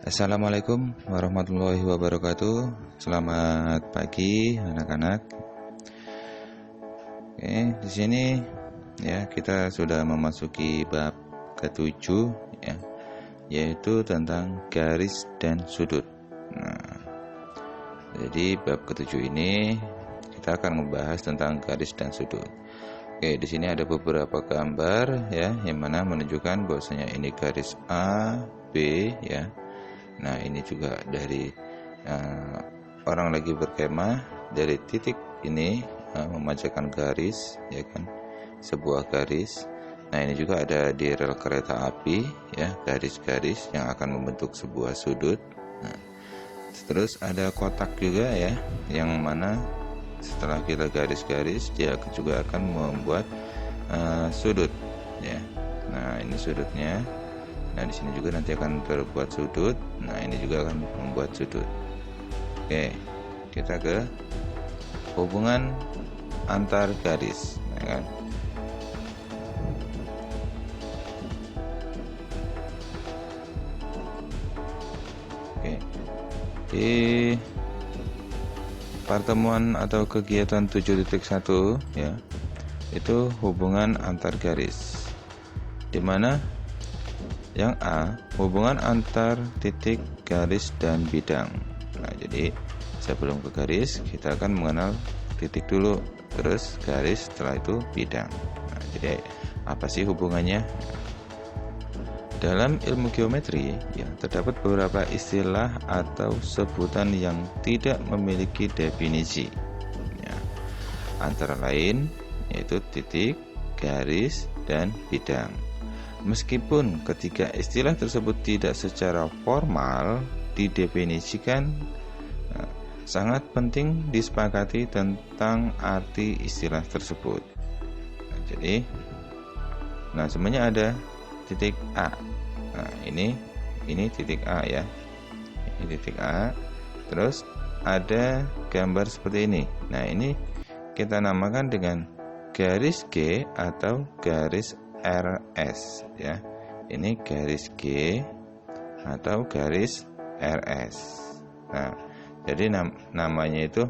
Assalamualaikum warahmatullahi wabarakatuh. Selamat pagi anak-anak. Oke, di sini ya kita sudah memasuki bab ke-7 ya, yaitu tentang garis dan sudut. Nah, jadi bab ke-7 ini kita akan membahas tentang garis dan sudut. Oke, di sini ada beberapa gambar ya, yang mana menunjukkan bahwasanya ini garis A, B ya. Nah, ini juga dari orang lagi berkemah, dari titik ini memanjatkan garis, ya kan, sebuah garis. Nah, ini juga ada di rel kereta api, ya, garis-garis yang akan membentuk sebuah sudut. Nah, terus ada kotak juga ya, yang mana setelah kita garis-garis, dia juga akan membuat sudut, ya. Nah, ini sudutnya. Nah, di sini juga nanti akan terbuat sudut. Nah, ini juga akan membuat sudut. Oke, kita ke hubungan antar garis, ya kan? Oke, di pertemuan atau kegiatan 7.1 ya, itu hubungan antar garis, dimana yang A, hubungan antar titik, garis, dan bidang. Nah, jadi sebelum ke garis, kita akan mengenal titik dulu, terus garis, setelah itu bidang. Nah, jadi apa sih hubungannya? Dalam ilmu geometri, ya, terdapat beberapa istilah atau sebutan yang tidak memiliki definisi. Ya, antara lain yaitu titik, garis, dan bidang. Meskipun ketiga istilah tersebut tidak secara formal didefinisikan, sangat penting disepakati tentang arti istilah tersebut. Nah, semuanya ada titik A. Nah, ini titik A ya. Ini titik A. Terus ada gambar seperti ini. Nah, ini kita namakan dengan garis G atau garis RS ya. Ini garis G atau garis RS. Nah, jadi namanya itu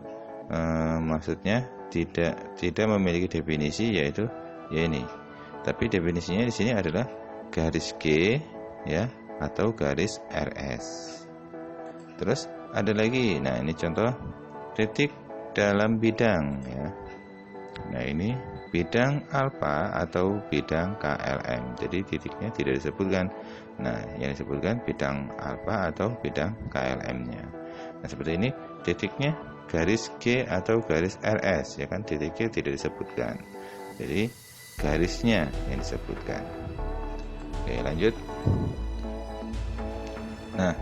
maksudnya tidak memiliki definisi, yaitu ya ini. Tapi definisinya di sini adalah garis G ya atau garis RS. Terus ada lagi. Nah, ini contoh titik dalam bidang ya. Nah, ini bidang alfa atau bidang KLM. Jadi titiknya tidak disebutkan. Nah, yang disebutkan bidang alfa atau bidang KLM-nya. Nah, seperti ini titiknya garis G atau garis RS, ya kan, titiknya tidak disebutkan. Jadi garisnya yang disebutkan. Oke, lanjut. Nah,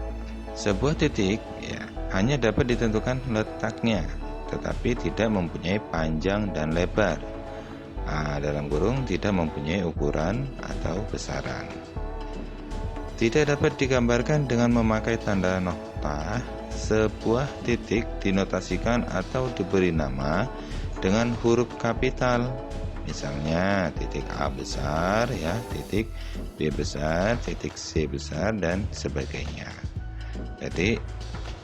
sebuah titik ya hanya dapat ditentukan letaknya, tetapi tidak mempunyai panjang dan lebar. Dalam kurung tidak mempunyai ukuran atau besaran. Tidak dapat digambarkan dengan memakai tanda nokta. Sebuah titik dinotasikan atau diberi nama dengan huruf kapital. Misalnya titik A besar ya, titik B besar, titik C besar, dan sebagainya. Jadi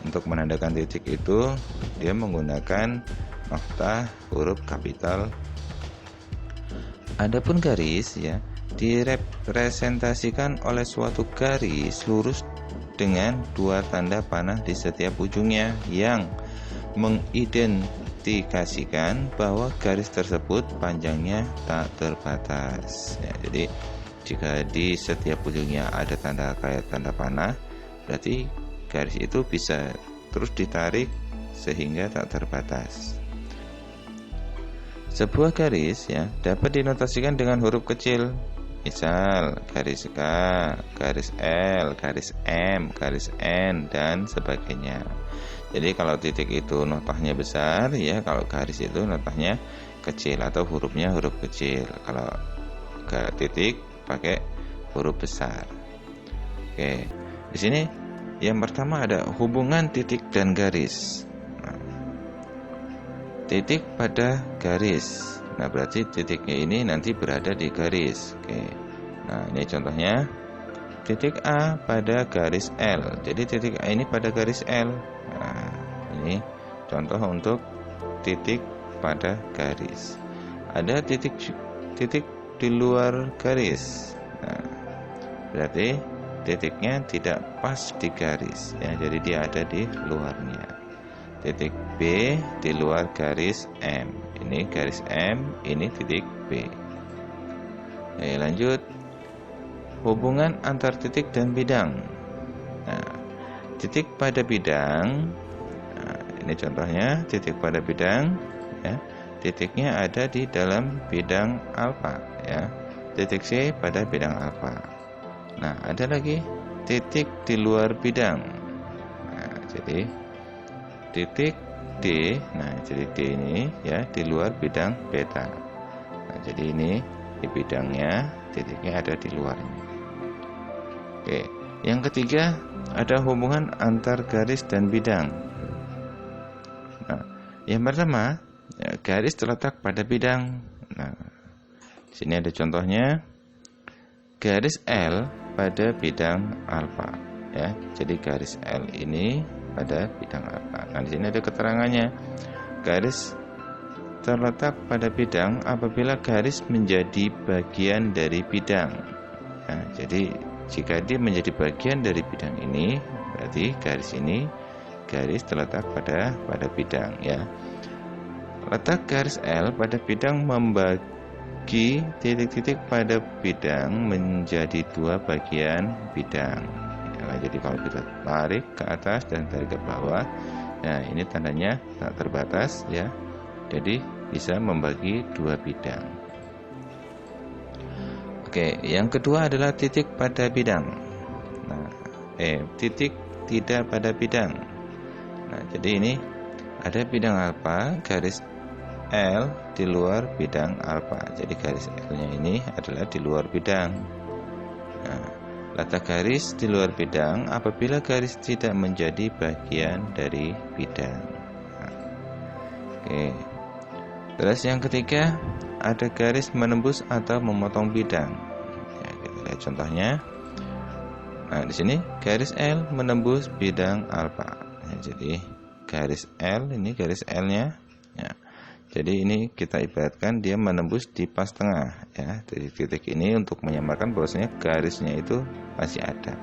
untuk menandakan titik itu dia menggunakan nokta huruf kapital. Adapun garis ya direpresentasikan oleh suatu garis lurus dengan dua tanda panah di setiap ujungnya yang mengidentifikasikan bahwa garis tersebut panjangnya tak terbatas ya. Jadi jika di setiap ujungnya ada tanda kayak tanda panah, berarti garis itu bisa terus ditarik sehingga tak terbatas. Sebuah garis ya dapat dinotasikan dengan huruf kecil, misal garis K, garis L, garis M, garis N, dan sebagainya. Jadi kalau titik itu notanya besar ya, kalau garis itu notanya kecil atau hurufnya huruf kecil. Kalau ke titik pakai huruf besar. Oke, di sini yang pertama ada hubungan titik dan garis. Titik pada garis. Nah, berarti titiknya ini nanti berada di garis. Oke. Nah, ini contohnya. titik A pada garis L. Jadi titik A ini pada garis L. Nah, ini contoh untuk titik pada garis. Ada titik di luar garis. Nah, berarti titiknya tidak pas di garis ya, jadi dia ada di luarnya. Titik B di luar garis M. Ini garis M, ini titik B. Oke, lanjut. Hubungan antar titik dan bidang. Nah, titik pada bidang. Nah, ini contohnya titik pada bidang ya. Titiknya ada di dalam bidang alfa ya. Titik C pada bidang alfa. Nah, ada lagi titik di luar bidang. Nah, jadi titik D, nah titik D ini ya di luar bidang beta. Nah, jadi ini di bidangnya, titiknya ada di luarnya. Oke, yang ketiga ada hubungan antar garis dan bidang. Nah, yang pertama ya, garis terletak pada bidang. Nah, di sini ada contohnya. Garis L pada bidang alfa ya. Jadi garis L ini pada bidang alfa. Nah, di sini ada keterangannya. Garis terletak pada bidang apabila garis menjadi bagian dari bidang. Nah, jadi jika dia menjadi bagian dari bidang ini, berarti garis ini garis terletak pada bidang ya. Letak garis L pada bidang membagi titik-titik pada bidang menjadi dua bagian bidang. Nah, jadi kalau kita tarik ke atas dan tarik ke bawah, nah ini tandanya tak terbatas ya. Jadi bisa membagi dua bidang. Oke, yang kedua adalah titik pada bidang. Nah, titik tidak pada bidang. Nah, jadi ini ada bidang alfa, garis L di luar bidang alfa. Jadi garis L-nya ini adalah di luar bidang. Nah, letak garis di luar bidang apabila garis tidak menjadi bagian dari bidang. Nah, oke. Terus yang ketiga ada garis menembus atau memotong bidang. Ya, kita lihat contohnya. Nah, di sini garis L menembus bidang alfa. Ya, jadi garis L ini garis L-nya. Ya. Jadi ini kita ibaratkan dia menembus di pas tengah ya. Dari titik ini untuk menyamakan bahwasanya garisnya itu masih ada.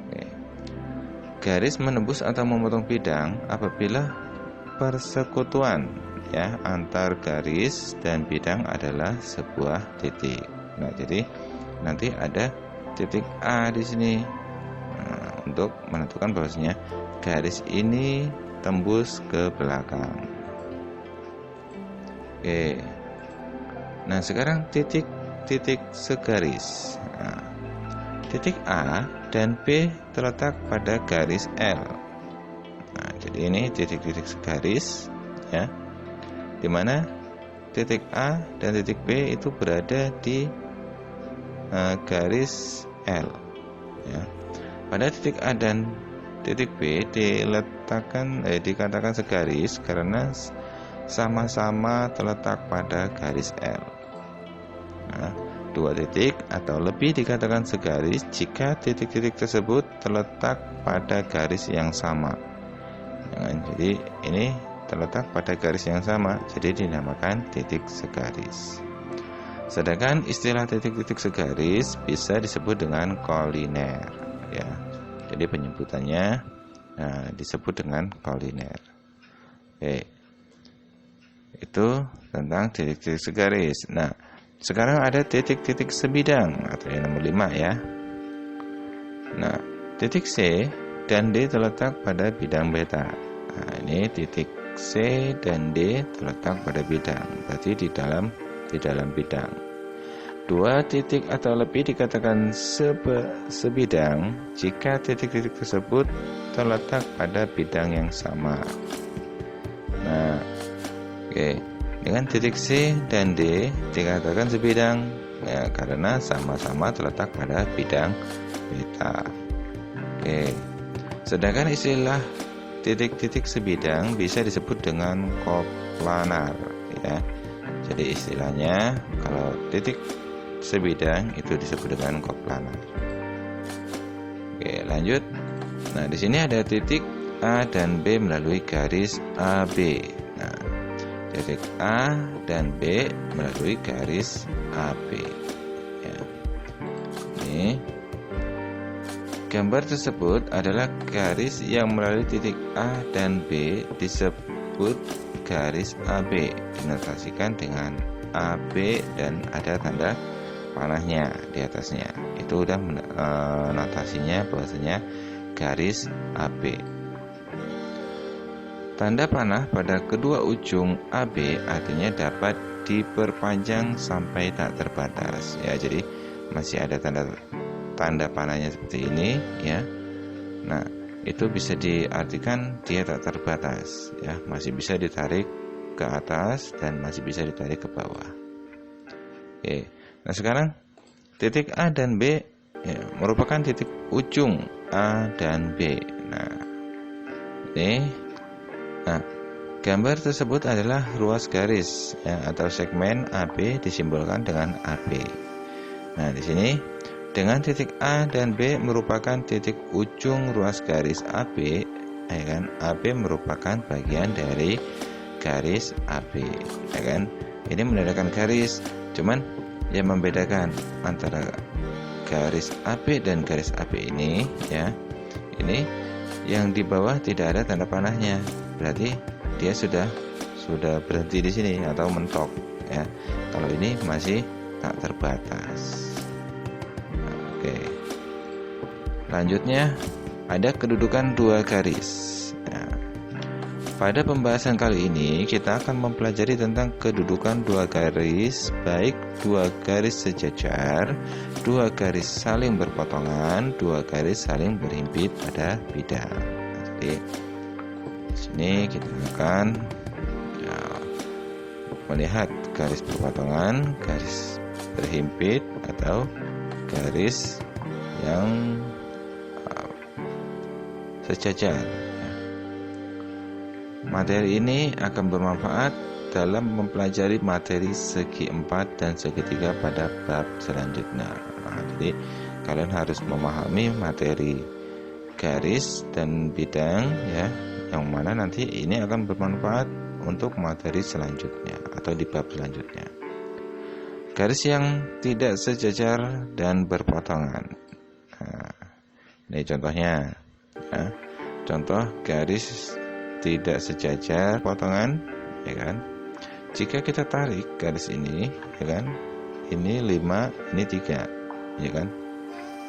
Oke. Garis menembus atau memotong bidang apabila persekutuan ya antar garis dan bidang adalah sebuah titik. Nah, jadi nanti ada titik A di sini. Nah, untuk menentukan bahwasanya garis ini tembus ke belakang. Oke. Nah, sekarang titik segaris. Nah, titik A dan B terletak pada garis L. Nah, jadi ini titik-titik segaris ya. Di mana titik A dan titik B itu berada di garis L ya. Pada titik A dan titik B dikatakan segaris karena sama-sama terletak pada garis L. Nah, dua titik atau lebih dikatakan segaris jika titik-titik tersebut terletak pada garis yang sama. Nah, jadi ini terletak pada garis yang sama, jadi dinamakan titik segaris. Sedangkan istilah titik-titik segaris bisa disebut dengan koliner, ya. Jadi penyebutannya disebut dengan koliner. Oke. Itu tentang titik-titik segaris. Nah, sekarang ada titik-titik sebidang atau yang nomor 5 ya. Nah, titik C dan D terletak pada bidang beta. Nah, ini titik C dan D terletak pada bidang, berarti di dalam bidang. Dua titik atau lebih dikatakan sebidang jika titik-titik tersebut terletak pada bidang yang sama. Nah, oke, dengan titik C dan D dikatakan sebidang ya, karena sama-sama terletak pada bidang beta. Oke. Sedangkan istilah titik-titik sebidang bisa disebut dengan koplanar ya. Jadi istilahnya kalau titik sebidang itu disebut dengan koplanar. Oke, lanjut. Nah, di sini ada titik A dan B melalui garis AB. Nah, titik A dan B melalui garis AB. Ya. Ini gambar tersebut adalah garis yang melalui titik A dan B disebut garis AB. Dinotasikan dengan AB dan ada tanda panahnya di atasnya. Itu udah notasinya bahwasanya garis AB. Tanda panah pada kedua ujung AB artinya dapat diperpanjang sampai tak terbatas. Ya, jadi masih ada tanda panahnya seperti ini, ya. Nah, itu bisa diartikan dia tak terbatas, ya, masih bisa ditarik ke atas dan masih bisa ditarik ke bawah. Oke. Nah, sekarang titik A dan B ya, merupakan titik ujung A dan B. Nah, ini gambar tersebut adalah ruas garis ya, atau segmen AB disimbolkan dengan AB. Nah, di sini dengan titik A dan B merupakan titik ujung ruas garis AB, ya kan? AB merupakan bagian dari garis AB, ya kan? Ini menandakan garis, cuman yang membedakan antara garis AB dan garis AB ini, ya, ini yang di bawah tidak ada tanda panahnya, berarti dia sudah berhenti di sini atau mentok, ya. Kalau ini masih tak terbatas. Oke. Lanjutnya ada kedudukan dua garis. Pada pembahasan kali ini kita akan mempelajari tentang kedudukan dua garis, baik dua garis sejajar, dua garis saling berpotongan, dua garis saling berhimpit pada bidang. Jadi di sini kita akan melihat garis berpotongan, garis berhimpit atau garis yang sejajar. Materi ini akan bermanfaat dalam mempelajari materi segi 4 dan segi 3 pada bab selanjutnya. Nah, jadi kalian harus memahami materi garis dan bidang, ya, yang mana nanti ini akan bermanfaat untuk materi selanjutnya atau di bab selanjutnya. Garis yang tidak sejajar dan berpotongan. Nah, ini contohnya, ya. Contoh garis tidak sejajar potongan, ya kan? Jika kita tarik garis ini, ya kan? Ini 5, ini 3, ya kan?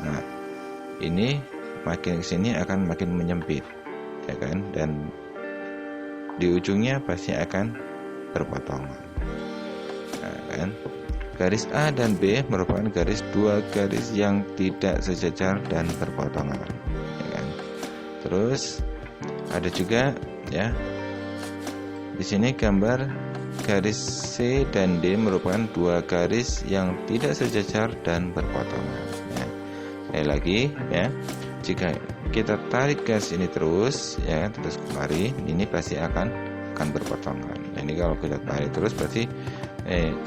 Nah, ini makin kesini akan makin menyempit, ya kan? Dan di ujungnya pasti akan berpotongan. Nah, kan? Garis A dan B merupakan dua garis yang tidak sejajar dan berpotongan, ya kan? Terus ada juga, ya, di sini gambar garis C dan D merupakan dua garis yang tidak sejajar dan berpotongan. Ya. Sekali lagi, ya, jika kita tarik garis ini terus, ya, terus kemari, ini pasti akan berpotongan. Nah, ini kalau kita tarik terus berarti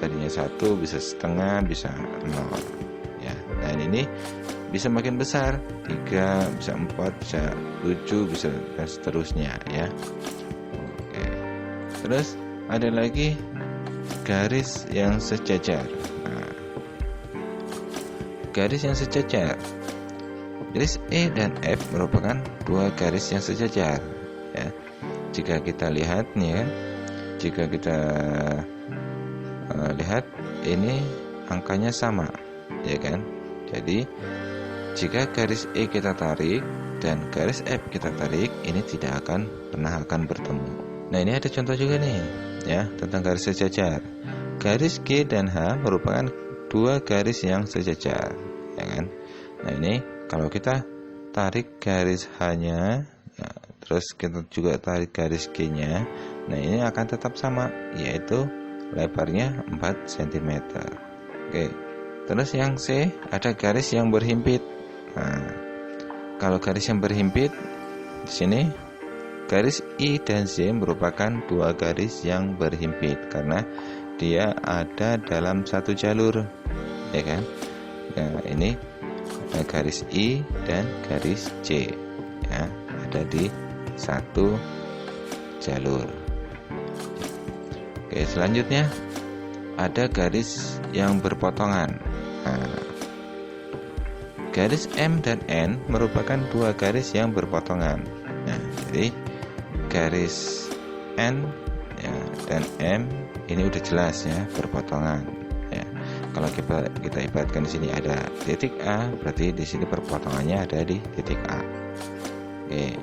tadinya 1 bisa setengah, bisa 0, ya. Dan ini bisa makin besar, 3, bisa 4, bisa 7, bisa dan seterusnya, ya. Oke. Terus ada lagi garis yang sejajar. Nah, garis yang sejajar, garis E dan F merupakan dua garis yang sejajar, ya. Jika kita lihat nih, ya, jika kita lihat ini angkanya sama, ya kan? Jadi jika garis E kita tarik dan garis F kita tarik, ini tidak akan pernah bertemu. Nah, ini ada contoh juga nih, ya, tentang garis sejajar. Garis G dan H merupakan dua garis yang sejajar, ya kan? Nah, ini kalau kita tarik garis H-nya, ya, terus kita juga tarik garis G-nya, nah ini akan tetap sama, yaitu lebarnya 4 cm. Oke. Terus yang C ada garis yang berhimpit. Nah, kalau garis yang berhimpit di sini garis I dan Z merupakan dua garis yang berhimpit karena dia ada dalam satu jalur, ya kan? Nah, ini garis I dan garis C ya, ada di satu jalur. Oke, selanjutnya ada garis yang berpotongan. Nah, garis M dan N merupakan dua garis yang berpotongan. Nah, jadi garis N ya, dan M ini udah jelas ya berpotongan. Ya, kalau kita ibaratkan di sini ada titik A, berarti di sini perpotongannya ada di titik A. Oke,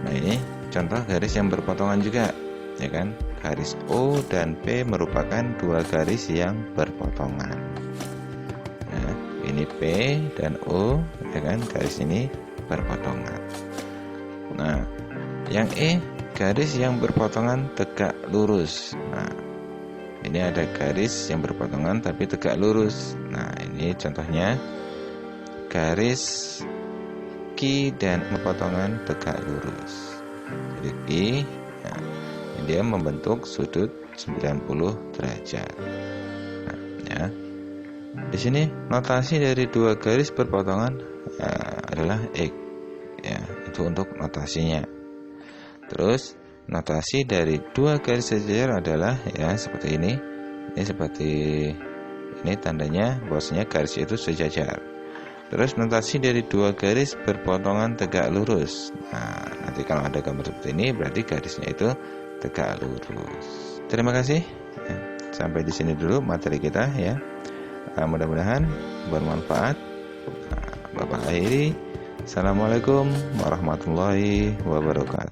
nah ini contoh garis yang berpotongan juga, ya kan? Garis O dan P merupakan dua garis yang berpotongan. Nah, ini P dan O, ya kan? Garis ini berpotongan. Nah, yang E, garis yang berpotongan tegak lurus. Nah, ini ada garis yang berpotongan tapi tegak lurus. Nah, ini contohnya garis Q dan berpotongan tegak lurus. Jadi Q, ya, dia membentuk sudut 90 derajat. Nah, ya. Di sini notasi dari dua garis berpotongan adalah X. Ya, itu untuk notasinya. Terus notasi dari dua garis sejajar adalah ya seperti ini. Ini seperti ini tandanya bahwasanya garis itu sejajar. Terus notasi dari dua garis berpotongan tegak lurus. Nah, nanti kalau ada gambar seperti ini berarti garisnya itu tegak lurus. Terima kasih. Ya, sampai di sini dulu materi kita ya. Mudah-mudahan bermanfaat. Bapak akhiri. Assalamualaikum warahmatullahi wabarakatuh.